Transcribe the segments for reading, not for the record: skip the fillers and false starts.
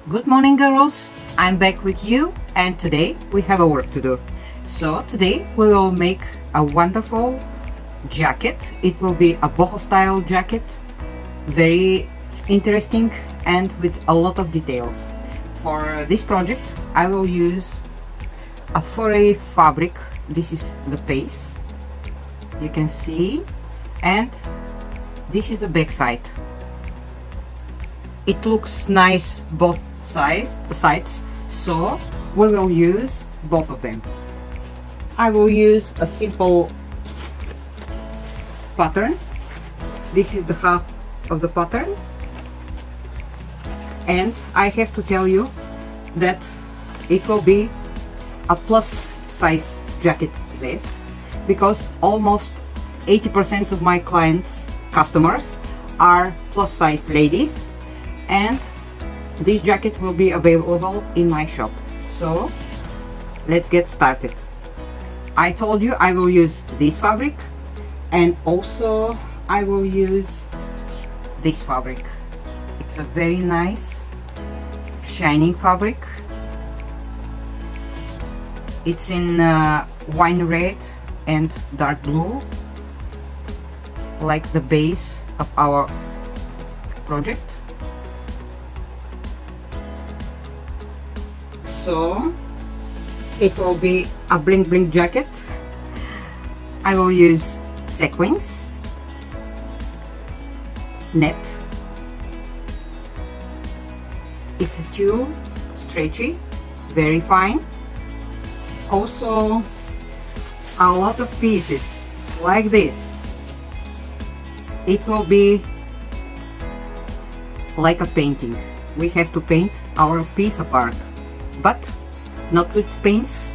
Good morning, girls. I'm back with you, and today we have a work to do. So today we will make a wonderful jacket. It will be a boho style jacket, very interesting and with a lot of details. For this project I will use a furry fabric. This is the face, you can see, and this is the back side. It looks nice both sides, so we will use both of them. I will use a simple pattern. This is the half of the pattern, and I have to tell you that it will be a plus size jacket vest, because almost 80% of my customers are plus size ladies, and this jacket will be available in my shop. So let's get started. I told you I will use this fabric, and also I will use this fabric. It's a very nice shining fabric. It's in wine red and dark blue, like the base of our project. So it will be a bling bling jacket. I will use sequins, net. It's a tulle, stretchy, very fine. Also a lot of pieces like this. It will be like a painting. We have to paint our piece of art, but not with paints,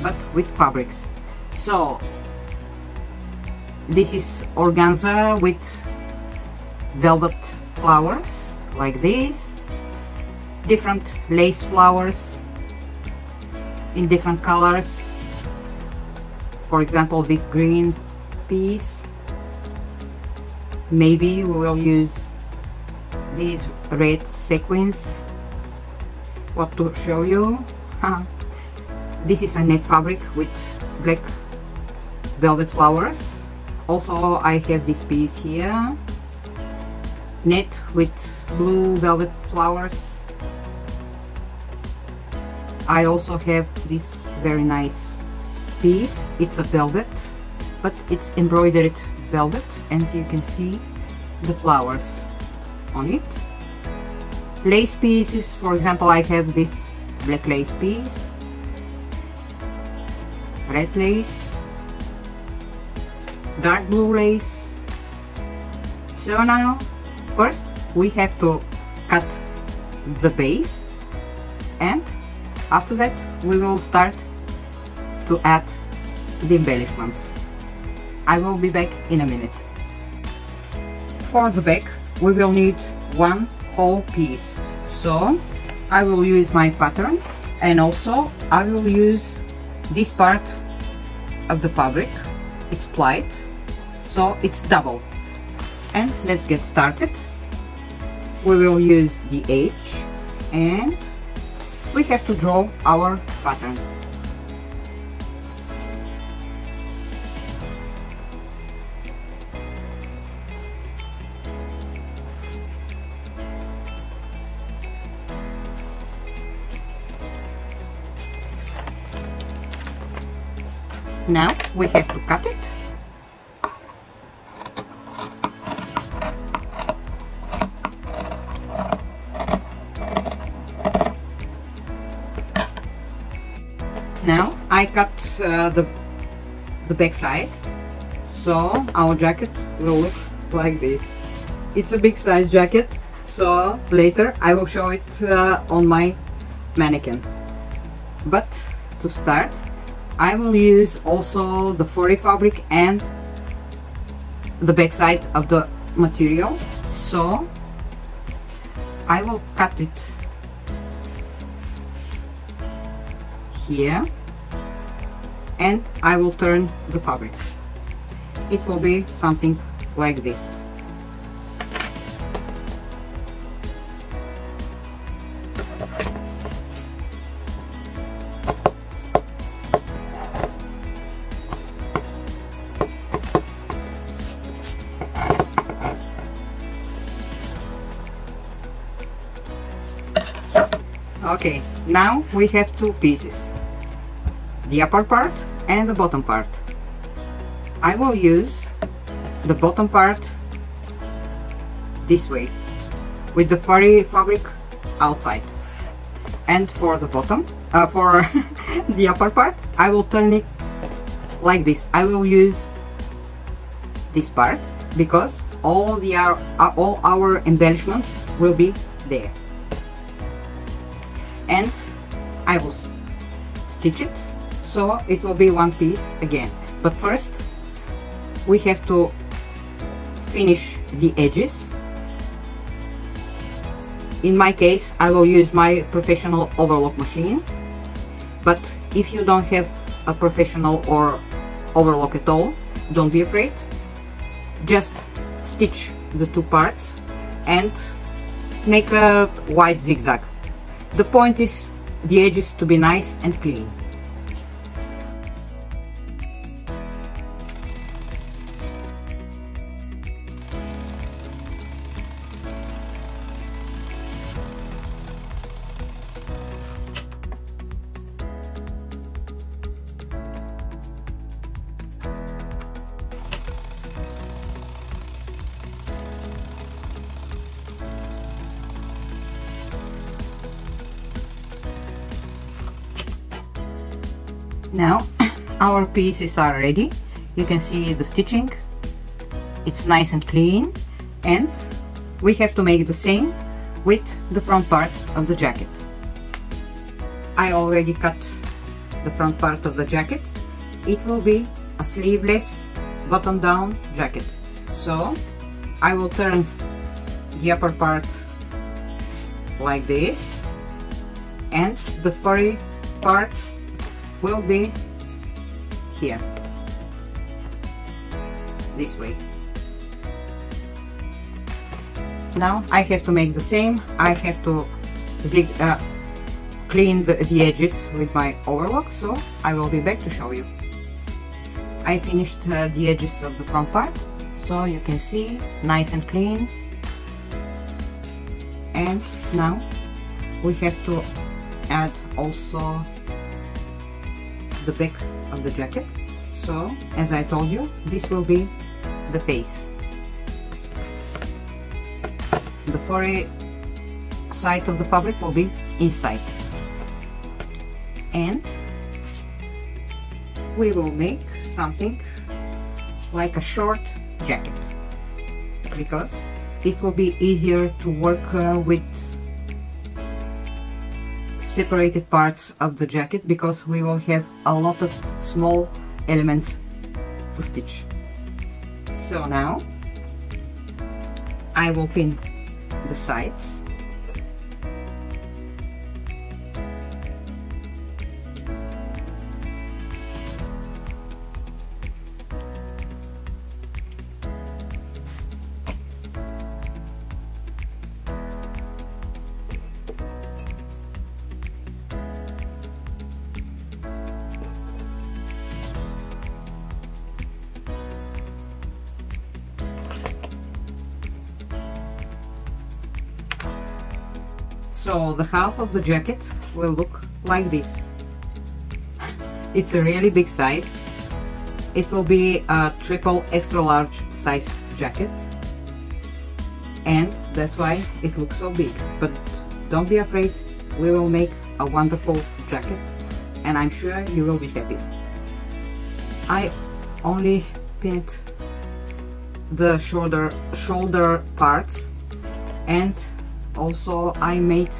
but with fabrics. So this is organza with velvet flowers like this, different lace flowers in different colors. For example, this green piece, maybe we will use these red sequins. What to show you? This is a net fabric with black velvet flowers. Also I have this piece here, net with blue velvet flowers. I also have this very nice piece. It's a velvet, but it's embroidered velvet, and you can see the flowers on it. Lace pieces, for example, I have this black lace piece, red lace, dark blue lace. So now first we have to cut the base, and after that we will start to add the embellishments. I will be back in a minute. For the back we will need one whole piece, so I will use my pattern, and also I will use this part of the fabric. It's plied, so it's double. And let's get started. We will use the edge, and we have to draw our pattern. Now we have to cut it. Now I cut the back side, so our jacket will look like this. It's a big size jacket, so later I will show it on my mannequin. But to start, I will use also the furry fabric and the back side of the material, so I will cut it here, and I will turn the fabric. It will be something like this. Okay, now we have two pieces, the upper part and the bottom part. I will use the bottom part this way, with the furry fabric outside. And for the bottom, for the upper part, I will turn it like this. I will use this part because all our embellishments will be there. And I will stitch it so it will be one piece again. But first we have to finish the edges. In my case, I will use my professional overlock machine, but if you don't have a professional or overlock at all, don't be afraid. Just stitch the two parts and make a wide zigzag. The point is the edges to be nice and clean. Now our pieces are ready. You can see the stitching, it's nice and clean, and we have to make the same with the front part of the jacket. I already cut the front part of the jacket. It will be a sleeveless button down jacket, so I will turn the upper part like this, and the furry part will be here, this way. Now I have to make the same. I have to clean the edges with my overlock, so I will be back to show you. I finished the edges of the front part, so you can see nice and clean. And now we have to add also the back of the jacket. So as I told you, this will be the face. The furry side of the fabric will be inside, and we will make something like a short jacket because it will be easier to work with separated parts of the jacket, because we will have a lot of small elements to stitch. So now I will pin the sides. So the half of the jacket will look like this. It's a really big size. It will be a triple extra large size jacket, and that's why it looks so big. But don't be afraid, we will make a wonderful jacket, and I'm sure you will be happy. I only pinned the shoulder parts, and also I made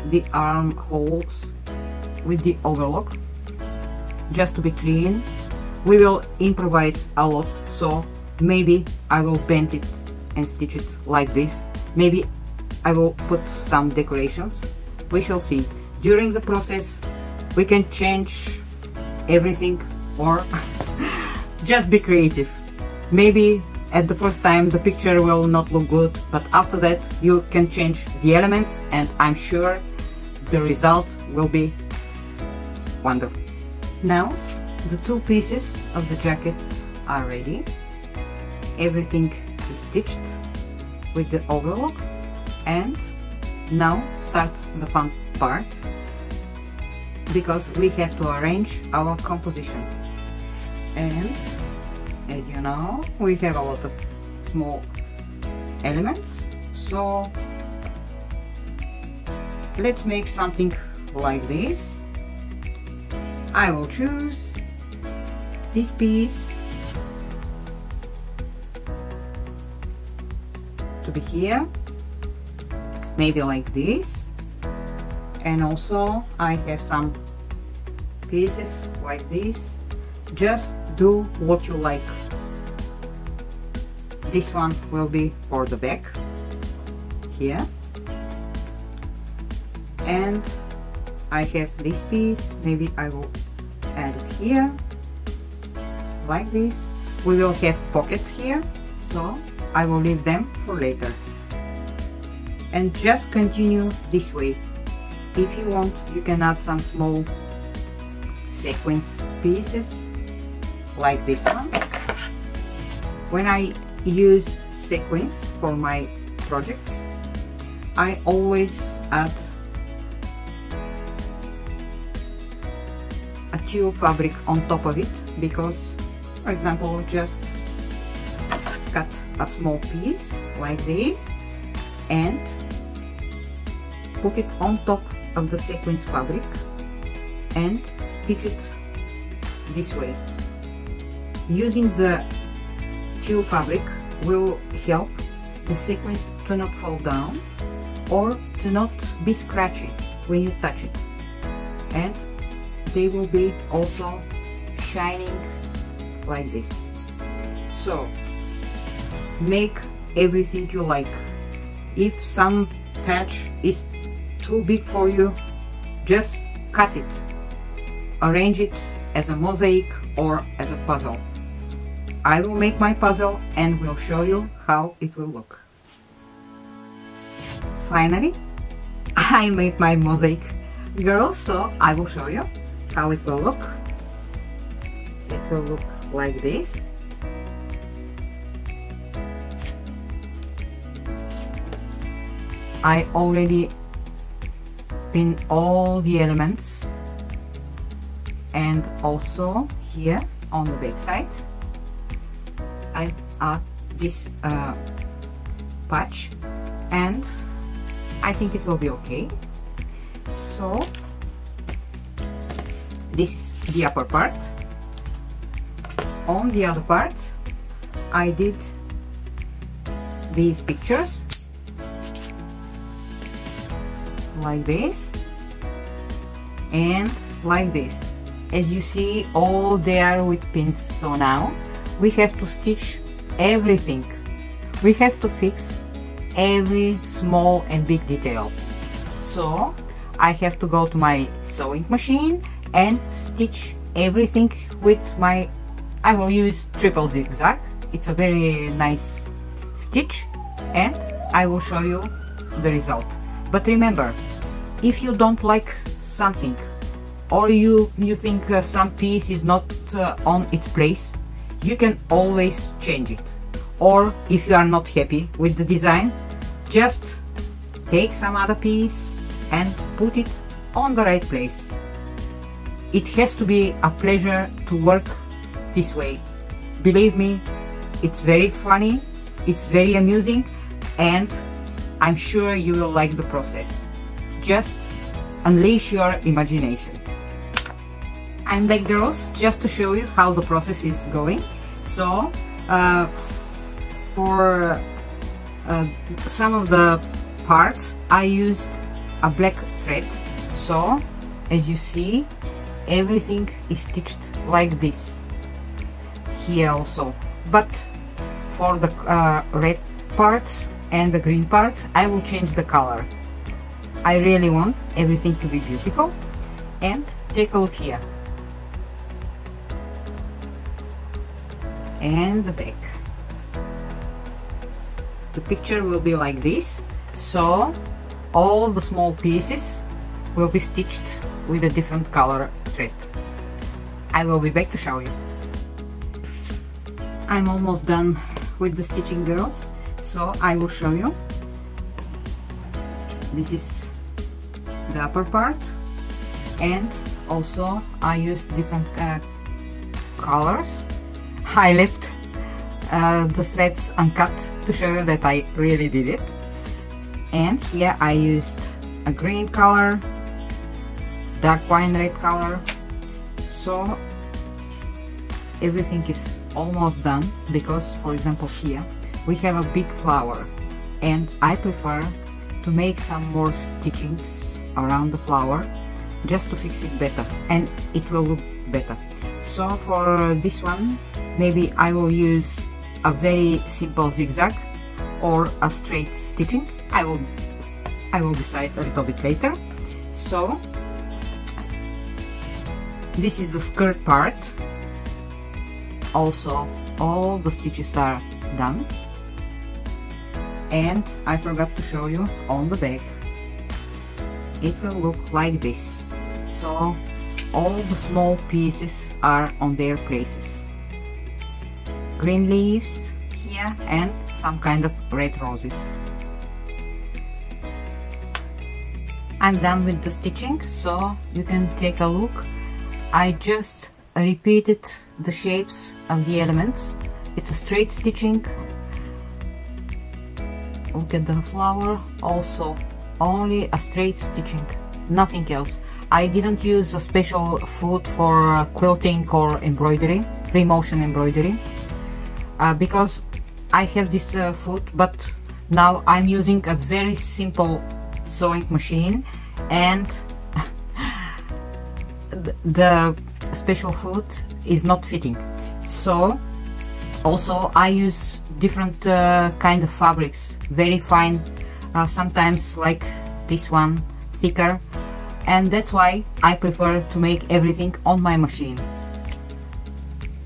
the armholes with the overlock just to be clean. We will improvise a lot, so maybe I will bend it and stitch it like this. Maybe I will put some decorations. We shall see. During the process we can change everything or just be creative. Maybe At the first time the picture will not look good, but after that you can change the elements and I'm sure the result will be wonderful. Now the two pieces of the jacket are ready. Everything is stitched with the overlock, and now starts the fun part, because we have to arrange our composition. And as you know, we have a lot of small elements, so let's make something like this. I will choose this piece to be here, maybe like this, and also I have some pieces like this. Just do what you like. This one will be for the back here, and I have this piece, maybe I will add it here like this. We will have pockets here, so I will leave them for later. And just continue this way. If you want, you can add some small sequence pieces like this one. When I use sequins for my projects, I always add a tube fabric on top of it, because, for example, just cut a small piece like this and put it on top of the sequins fabric and stitch it this way. Using the tube fabric will help the sequins to not fall down or to not be scratchy when you touch it, and they will be also shining like this. So make everything you like. If some patch is too big for you, just cut it, arrange it as a mosaic or as a puzzle. I will make my puzzle and will show you how it will look. Finally, I made my mosaic girl, so I will show you how it will look. It will look like this. I already pinned all the elements, and also here on the back side I add this patch, and I think it will be okay. So this is the upper part. On the other part I did these pictures like this and like this. As you see, all there with pins. So now we have to stitch everything. We have to fix every small and big detail. So I have to go to my sewing machine and stitch everything with my, I will use triple zigzag. It's a very nice stitch, and I will show you the result. But remember, if you don't like something, or you think some piece is not on its place, you can always change it. Or if you are not happy with the design, just take some other piece and put it on the right place. It has to be a pleasure to work this way. Believe me, it's very funny, it's very amusing, and I'm sure you will like the process. Just unleash your imagination. I'm back, girls, just to show you how the process is going. So for some of the parts I used a black thread, so as you see, everything is stitched like this here also. But for the red parts and the green parts, I will change the color. I really want everything to be beautiful. And take a look here. And the back. the picture will be like this. So all the small pieces will be stitched with a different color thread. I will be back to show you. I'm almost done with the stitching, girls, so I will show you. This is the upper part, and also I used different colors. I left the threads uncut to show you that I really did it. And here I used a green color, dark wine red color. So everything is almost done, because for example here we have a big flower and I prefer to make some more stitchings around the flower just to fix it better and it will look better. So for this one maybe I will use a very simple zigzag or a straight stitching. I will decide a little bit later. So this is the skirt part. Also all the stitches are done, and I forgot to show you on the back. It will look like this. So all the small pieces are on their places. Green leaves here and some kind of red roses. I'm done with the stitching, so you can take a look. I just repeated the shapes of the elements. It's a straight stitching. Look at the flower, also only a straight stitching, nothing else. I didn't use a special foot for quilting or embroidery, free motion embroidery, because I have this foot, but now I'm using a very simple sewing machine, and the special foot is not fitting. So also I use different kind of fabrics, very fine, sometimes like this one, thicker, and that's why I prefer to make everything on my machine.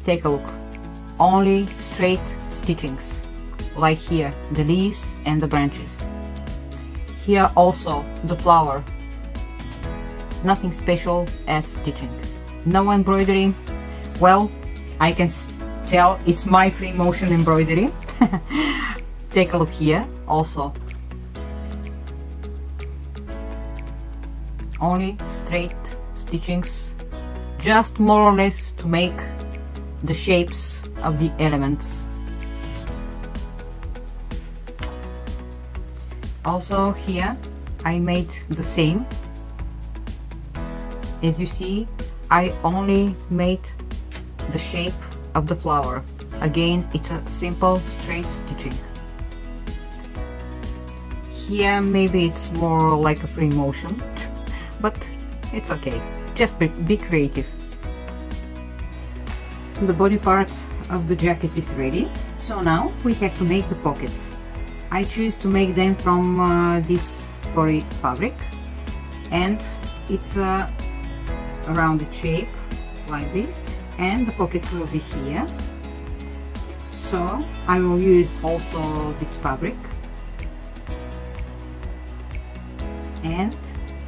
Take a look, only straight stitchings, like here the leaves and the branches. Here also the flower, nothing special as stitching, no embroidery. Well, I can tell it's my free motion embroidery. Take a look here, also only straight stitchings, just more or less to make the shapes of the elements. Also here I made the same. As you see, I only made the shape of the flower. Again, it's a simple straight stitching. Here maybe it's more like a free motion, but it's okay, just be creative. The body part of the jacket is ready, so now we have to make the pockets. I choose to make them from this furry fabric, and it's a rounded shape like this, and the pockets will be here. So I will use also this fabric, and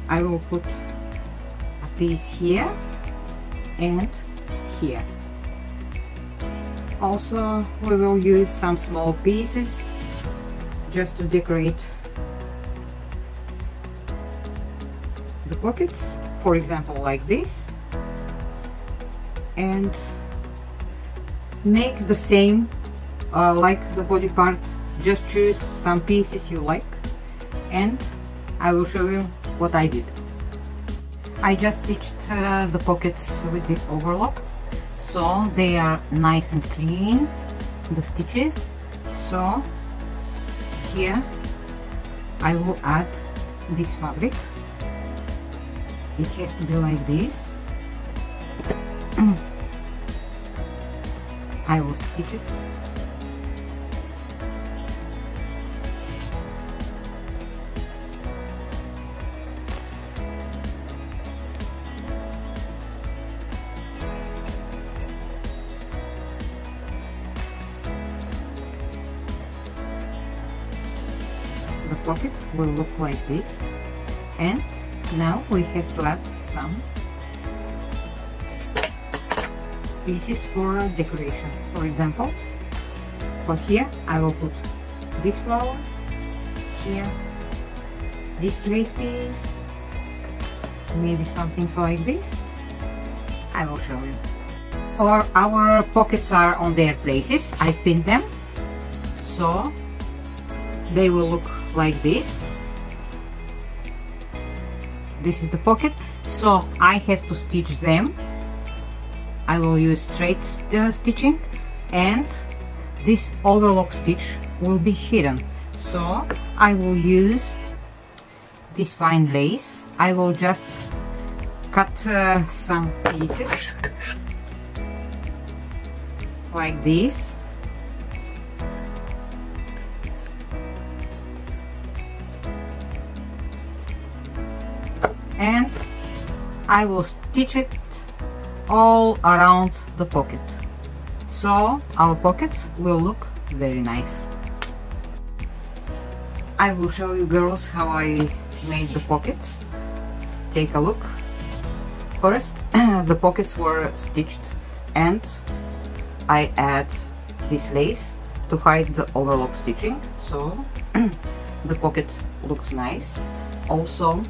I will put a piece here and here. Also we will use some small pieces just to decorate the pockets, for example like this, and make the same like the body part. Just choose some pieces you like, and I will show you what I did. I just stitched the pockets with the overlock, so they are nice and clean, the stitches. So here I will add this fabric. It has to be like this. I will stitch it. pocket will look like this. And now we have to add some pieces for decoration. For example, for here I will put this flower, here this lace piece, maybe something like this. I will show you. Or our pockets are on their places. I pinned them so they will look like this. This is the pocket, so I have to stitch them. I will use straight stitching, and this overlock stitch will be hidden, so I will use this fine lace. I will just cut some pieces like this. And I will stitch it all around the pocket, so our pockets will look very nice. I will show you girls how I made the pockets. Take a look. First the pockets were stitched and I add this lace to hide the overlock stitching, so the pocket looks nice. Also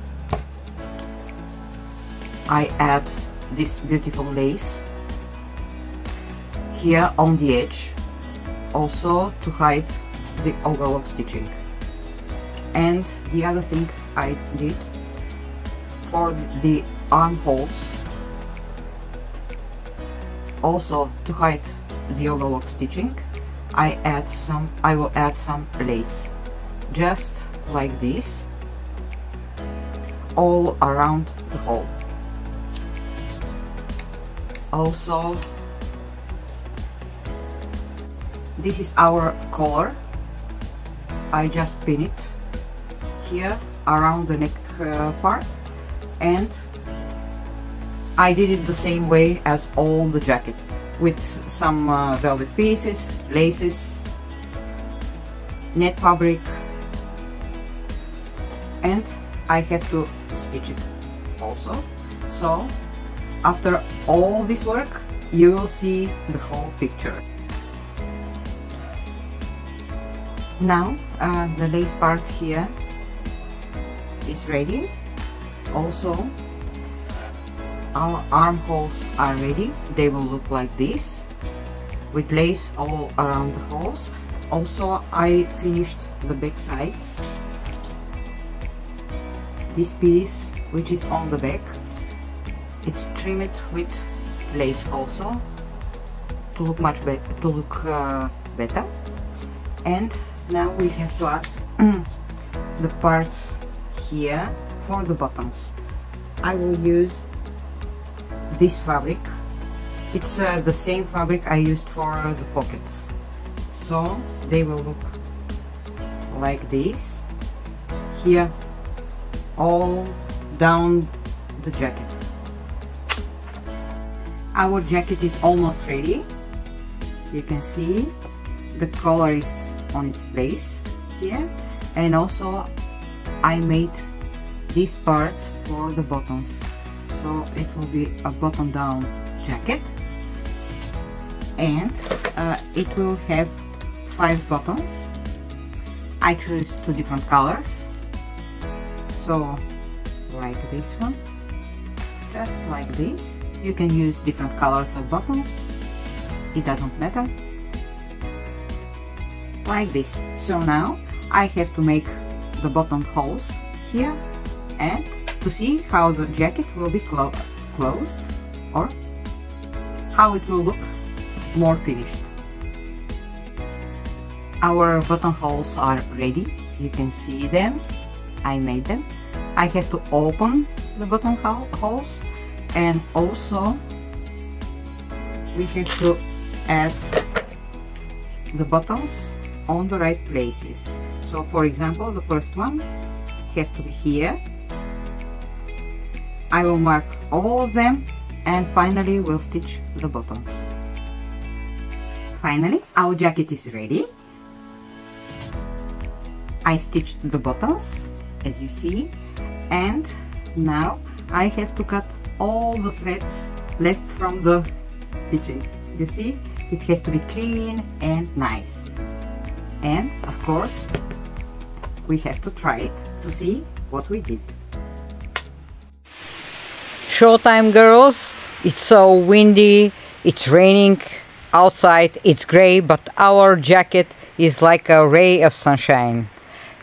I add this beautiful lace here on the edge, also to hide the overlock stitching. And the other thing I did for the armholes, also to hide the overlock stitching, I will add some lace, just like this, all around the hole. Also, this is our collar. I just pin it here around the neck part, and I did it the same way as all the jacket, with some velvet pieces, laces, net fabric, and I have to stitch it also. So after all this work, you will see the whole picture. Now the lace part here is ready. Also our armholes are ready. They will look like this, with lace all around the holes. Also I finished the back side. This piece which is on the back, it's trimmed with lace also to look much better, better. And now we have to add the parts here for the buttons. I will use this fabric. It's the same fabric I used for the pockets, so they will look like this here all down the jacket. Our jacket is almost ready. You can see the collar is on its place here, and also I made these parts for the buttons, so it will be a button down jacket, and it will have 5 buttons. I choose 2 different colors, so like this one, just like this. You can use different colors of buttons, it doesn't matter, like this. So now I have to make the button holes here, and to see how the jacket will be closed, or how it will look more finished. Our buttonholes are ready. You can see them. I made them. I have to open the buttonholes, and also we have to add the buttons on the right places. So for example, the first one has to be here. I will mark all of them, and finally we'll stitch the buttons. Finally, our jacket is ready. I stitched the buttons, as you see, and now I have to cut all the threads left from the stitching. You see, it has to be clean and nice. And of course, we have to try it to see what we did. Showtime, girls. It's so windy, it's raining outside, it's gray, but our jacket is like a ray of sunshine.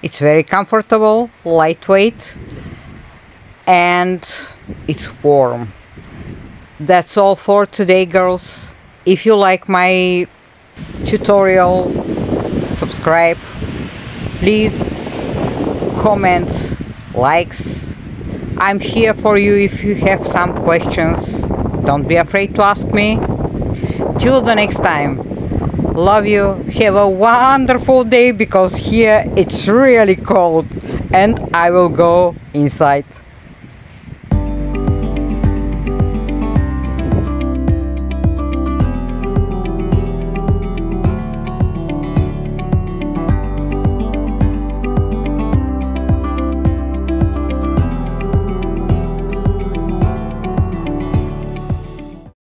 It's very comfortable, lightweight, and it's warm. That's all for today, girls. If you like my tutorial, subscribe, leave comments, likes. I'm here for you if you have some questions. Don't be afraid to ask me. Till the next time. Love you. Have a wonderful day, because here it's really cold and I will go inside.